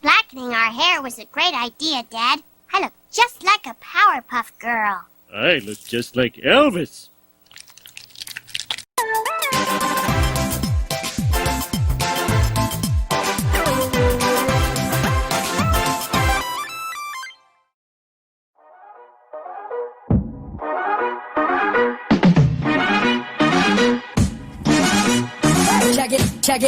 blackening our hair was a great idea, Dad. I look just like a Powerpuff girl. I look just like Elvis.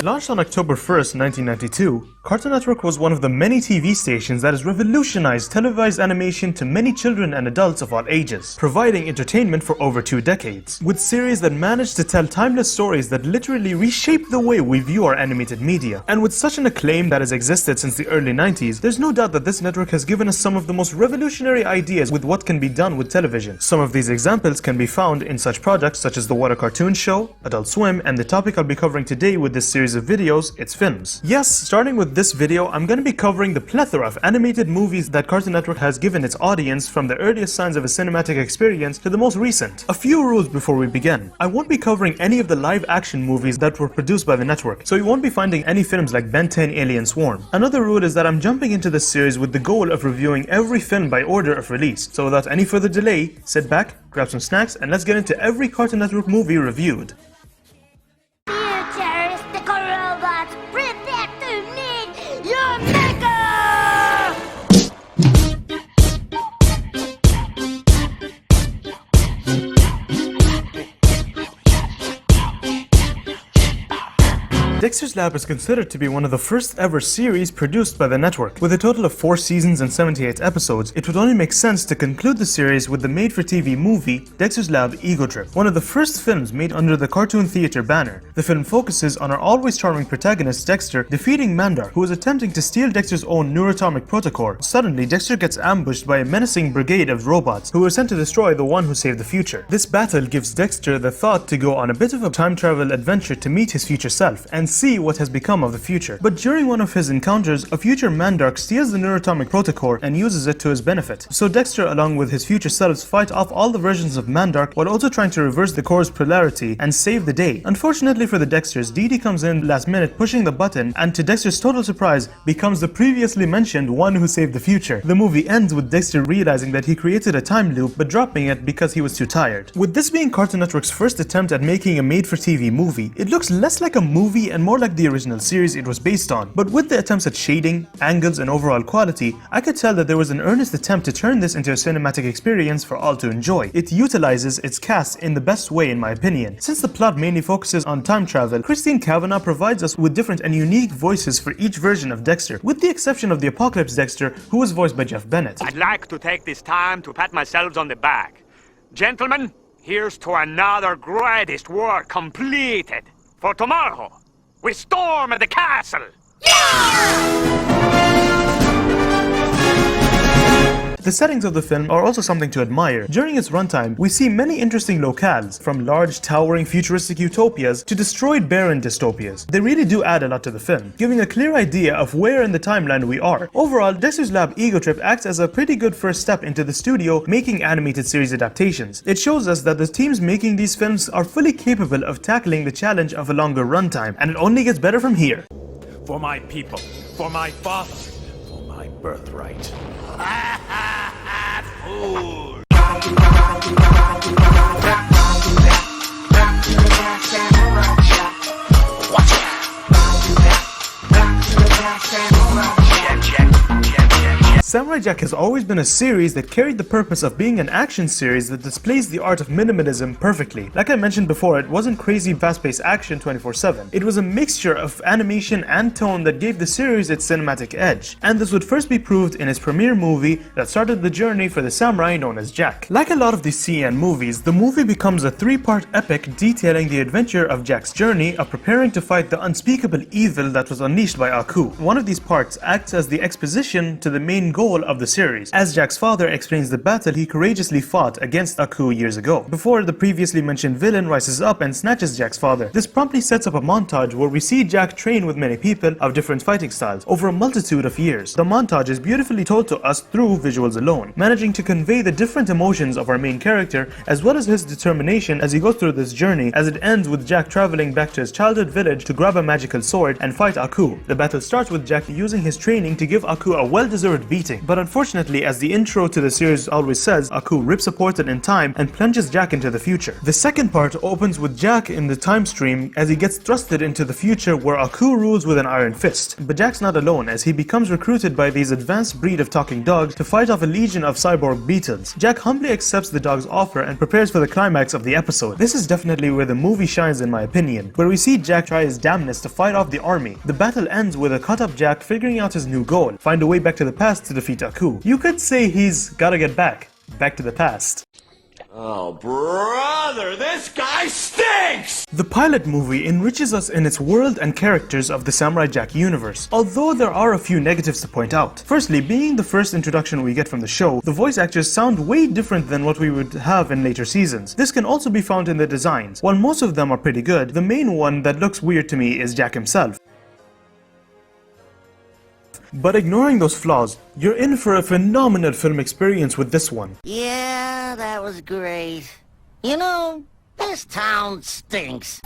Launched on October 1st, 1992, Cartoon Network was one of the many TV stations that has revolutionized televised animation to many children and adults of all ages, providing entertainment for over 2 decades, with series that managed to tell timeless stories that literally reshape the way we view our animated media. And with such an acclaim that has existed since the early 90s, there's no doubt that this network has given us some of the most revolutionary ideas with what can be done with television. Some of these examples can be found in such projects such as the What a Cartoon Show, Adult Swim, and the topic I'll be covering today with this series of videos, its films. Yes, starting with this video, I'm going to be covering the plethora of animated movies that Cartoon Network has given its audience, from the earliest signs of a cinematic experience to the most recent. A few rules before we begin. I won't be covering any of the live action movies that were produced by the network, so you won't be finding any films like Ben 10, Alien Swarm. Another rule is that I'm jumping into this series with the goal of reviewing every film by order of release. So without any further delay, sit back, grab some snacks, and let's get into every Cartoon Network movie reviewed. Dexter's Lab is considered to be one of the first ever series produced by the network. With a total of 4 seasons and 78 episodes, it would only make sense to conclude the series with the made-for-TV movie Dexter's Lab Ego Trip, one of the first films made under the Cartoon Theatre banner. The film focuses on our always charming protagonist Dexter defeating Mandark, who is attempting to steal Dexter's own neuroatomic protocore. Suddenly, Dexter gets ambushed by a menacing brigade of robots who are sent to destroy the one who saved the future. This battle gives Dexter the thought to go on a bit of a time travel adventure to meet his future self and see what has become of the future. But during one of his encounters, a future Mandark steals the neuroatomic protocore and uses it to his benefit. So Dexter, along with his future selves, fight off all the versions of Mandark while also trying to reverse the core's polarity and save the day. Unfortunately for the Dexters, Dee Dee comes in last minute pushing the button and, to Dexter's total surprise, becomes the previously mentioned one who saved the future. The movie ends with Dexter realizing that he created a time loop but dropping it because he was too tired. With this being Cartoon Network's first attempt at making a made-for-TV movie, it looks less like a movie and more like the original series it was based on. But with the attempts at shading, angles, and overall quality, I could tell that there was an earnest attempt to turn this into a cinematic experience for all to enjoy. It utilizes its cast in the best way, in my opinion. Since the plot mainly focuses on time travel, Christine Cavanaugh provides us with different and unique voices for each version of Dexter, with the exception of the Apocalypse Dexter, who was voiced by Jeff Bennett. I'd like to take this time to pat myself on the back. Gentlemen, here's to another greatest work completed. For tomorrow, we storm the castle! The settings of the film are also something to admire. During its runtime, we see many interesting locales, from large, towering, futuristic utopias to destroyed, barren dystopias. They really do add a lot to the film, giving a clear idea of where in the timeline we are. Overall, Dexter's Lab Ego Trip acts as a pretty good first step into the studio making animated series adaptations. It shows us that the teams making these films are fully capable of tackling the challenge of a longer runtime, and it only gets better from here. For my people, for my father, for my birthright. Fool! Samurai Jack has always been a series that carried the purpose of being an action series that displays the art of minimalism perfectly. Like I mentioned before, it wasn't crazy fast-paced action 24/7. It was a mixture of animation and tone that gave the series its cinematic edge. And this would first be proved in its premiere movie that started the journey for the samurai known as Jack. Like a lot of these CN movies, the movie becomes a 3-part epic detailing the adventure of Jack's journey of preparing to fight the unspeakable evil that was unleashed by Aku. One of these parts acts as the exposition to the main goal whole of the series, as Jack's father explains the battle he courageously fought against Aku years ago, before the previously mentioned villain rises up and snatches Jack's father. This promptly sets up a montage where we see Jack train with many people of different fighting styles over a multitude of years. The montage is beautifully told to us through visuals alone, managing to convey the different emotions of our main character as well as his determination as he goes through this journey, as it ends with Jack traveling back to his childhood village to grab a magical sword and fight Aku. The battle starts with Jack using his training to give Aku a well-deserved beating, but unfortunately, as the intro to the series always says, Aku rips a portal in time and plunges Jack into the future. The second part opens with Jack in the time stream as he gets thrusted into the future where Aku rules with an iron fist. But Jack's not alone, as he becomes recruited by these advanced breed of talking dogs to fight off a legion of cyborg beetles. Jack humbly accepts the dog's offer and prepares for the climax of the episode. This is definitely where the movie shines in my opinion, where we see Jack try his damnedest to fight off the army. The battle ends with a cut-up Jack figuring out his new goal, find a way back to the past to defeat Aku. You could say he's gotta get back to the past. Oh, brother, this guy stinks! The pilot movie enriches us in its world and characters of the Samurai Jack universe, although there are a few negatives to point out. Firstly, being the first introduction we get from the show, the voice actors sound way different than what we would have in later seasons. This can also be found in the designs. While most of them are pretty good, the main one that looks weird to me is Jack himself. But ignoring those flaws, you're in for a phenomenal film experience with this one. Yeah, that was great. You know, this town stinks.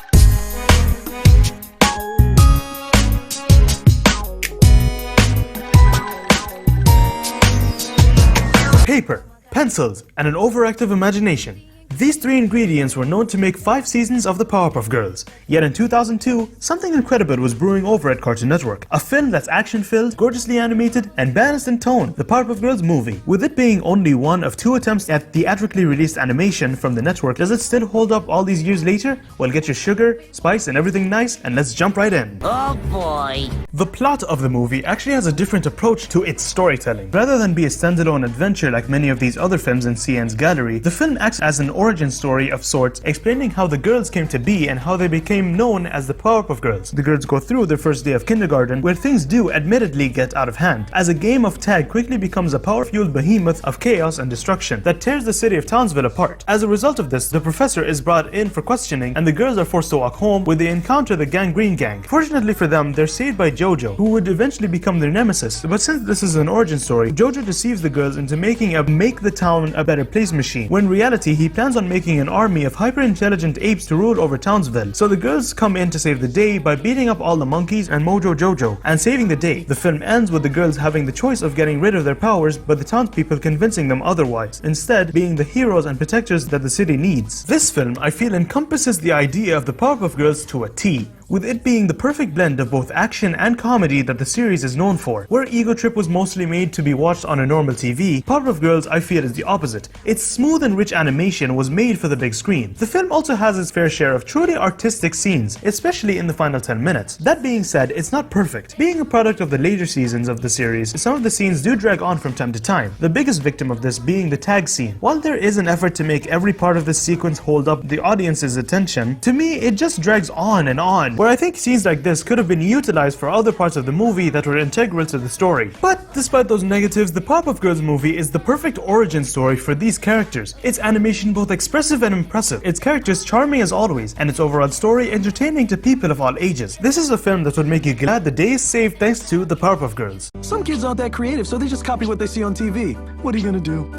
Paper, pencils, and an overactive imagination. These three ingredients were known to make 5 seasons of the Powerpuff Girls. Yet in 2002, something incredible was brewing over at Cartoon Network. A film that's action-filled, gorgeously animated, and balanced in tone, the Powerpuff Girls movie. With it being only one of 2 attempts at theatrically released animation from the network, does it still hold up all these years later? Well, get your sugar, spice, and everything nice, and let's jump right in. Oh boy. The plot of the movie actually has a different approach to its storytelling. Rather than be a standalone adventure like many of these other films in CN's gallery, the film acts as an origin story of sorts, explaining how the girls came to be and how they became known as the Powerpuff Girls. The girls go through their first day of kindergarten, where things do admittedly get out of hand, as a game of tag quickly becomes a power-fueled behemoth of chaos and destruction that tears the city of Townsville apart. As a result of this, the professor is brought in for questioning, and the girls are forced to walk home where they encounter the Gangrene Gang. Fortunately for them, they're saved by Jojo, who would eventually become their nemesis. But since this is an origin story, Jojo deceives the girls into making a make the town a better place machine, when in reality he plans on making an army of hyper-intelligent apes to rule over Townsville. So the girls come in to save the day by beating up all the monkeys and Mojo Jojo and saving the day. The film ends with the girls having the choice of getting rid of their powers, but the townspeople convincing them otherwise, instead being the heroes and protectors that the city needs. This film, I feel, encompasses the idea of the Powerpuff Girls to a T, with it being the perfect blend of both action and comedy that the series is known for. Where Ego Trip was mostly made to be watched on a normal TV, Powerpuff Girls, I feel, is the opposite. Its smooth and rich animation was made for the big screen. The film also has its fair share of truly artistic scenes, especially in the final 10 minutes. That being said, it's not perfect. Being a product of the later seasons of the series, some of the scenes do drag on from time to time, the biggest victim of this being the tag scene. While there is an effort to make every part of this sequence hold up the audience's attention, to me it just drags on and on, where I think scenes like this could have been utilized for other parts of the movie that were integral to the story. But despite those negatives, the Powerpuff Girls movie is the perfect origin story for these characters. Its animation both expressive and impressive, its characters charming as always, and its overall story entertaining to people of all ages. This is a film that would make you glad the day is saved thanks to the Powerpuff Girls. Some kids aren't that creative, so they just copy what they see on TV. What are you gonna do?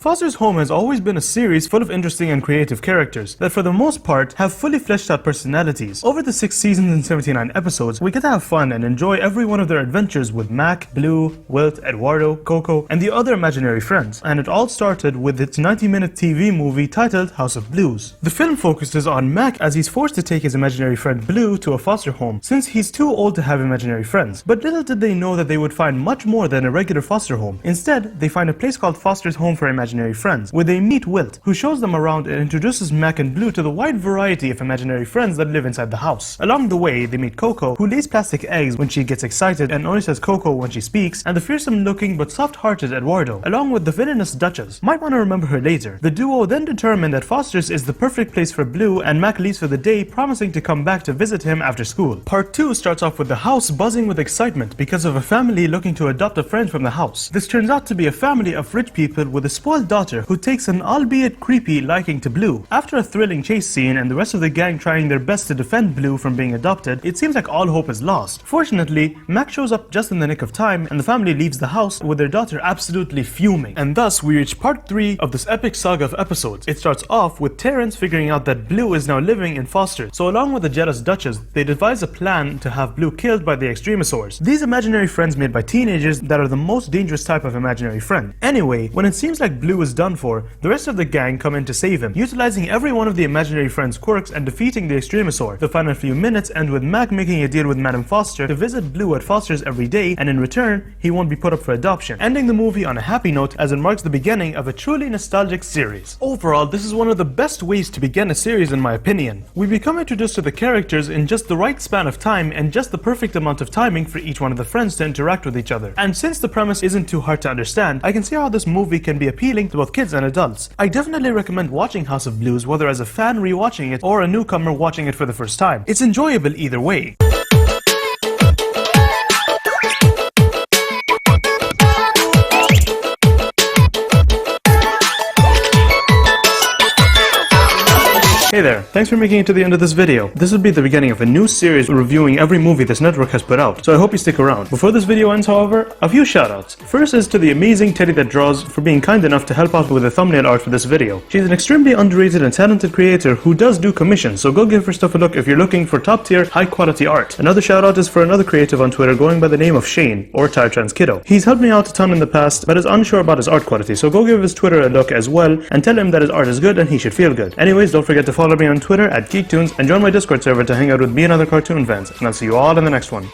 Foster's Home has always been a series full of interesting and creative characters that for the most part have fully fleshed out personalities. Over the 6 seasons and 79 episodes, we get to have fun and enjoy every one of their adventures with Mac, Blue, Wilt, Eduardo, Coco, and the other imaginary friends. And it all started with its 90-minute TV movie titled House of Blues. The film focuses on Mac as he's forced to take his imaginary friend Blue to a foster home since he's too old to have imaginary friends. But little did they know that they would find much more than a regular foster home. Instead, they find a place called Foster's Home for Imaginary imaginary friends, where they meet Wilt, who shows them around and introduces Mac and Blue to the wide variety of imaginary friends that live inside the house. Along the way, they meet Coco, who lays plastic eggs when she gets excited and only says Coco when she speaks, and the fearsome-looking but soft-hearted Eduardo, along with the villainous Duchess. Might want to remember her later. The duo then determine that Foster's is the perfect place for Blue, and Mac leaves for the day, promising to come back to visit him after school. Part 2 starts off with the house buzzing with excitement because of a family looking to adopt a friend from the house. This turns out to be a family of rich people with a spoiled daughter who takes an albeit creepy liking to Blue. After a thrilling chase scene and the rest of the gang trying their best to defend Blue from being adopted, it seems like all hope is lost. Fortunately, Mac shows up just in the nick of time and the family leaves the house with their daughter absolutely fuming. And thus we reach part 3 of this epic saga of episodes. It starts off with Terrence figuring out that Blue is now living in Foster's. So along with the jealous Duchess, they devise a plan to have Blue killed by the Extremosaurs. These imaginary friends made by teenagers that are the most dangerous type of imaginary friend. Anyway, when it seems like Blue is done for, the rest of the gang come in to save him, utilizing every one of the imaginary friend's quirks and defeating the Extremosaur. The final few minutes end with Mac making a deal with Madame Foster to visit Blue at Foster's every day, and in return, he won't be put up for adoption, ending the movie on a happy note as it marks the beginning of a truly nostalgic series. Overall, this is one of the best ways to begin a series in my opinion. We become introduced to the characters in just the right span of time and just the perfect amount of timing for each one of the friends to interact with each other. And since the premise isn't too hard to understand, I can see how this movie can be appealing to both kids and adults. I definitely recommend watching House of Blues, whether as a fan rewatching it or a newcomer watching it for the first time. It's enjoyable either way. Hey there, thanks for making it to the end of this video. This will be the beginning of a new series reviewing every movie this network has put out, so I hope you stick around. Before this video ends, however, a few shoutouts. First is to the amazing Teddy That Draws for being kind enough to help out with the thumbnail art for this video. She's an extremely underrated and talented creator who does do commissions, so go give her stuff a look if you're looking for top tier, high quality art. Another shoutout is for another creative on Twitter going by the name of Shane, or Tyretrans Kiddo. He's helped me out a ton in the past, but is unsure about his art quality, so go give his Twitter a look as well, and tell him that his art is good and he should feel good. Anyways, don't forget to follow me on Twitter at GeekTunes and join my Discord server to hang out with me and other cartoon fans, and I'll see you all in the next one.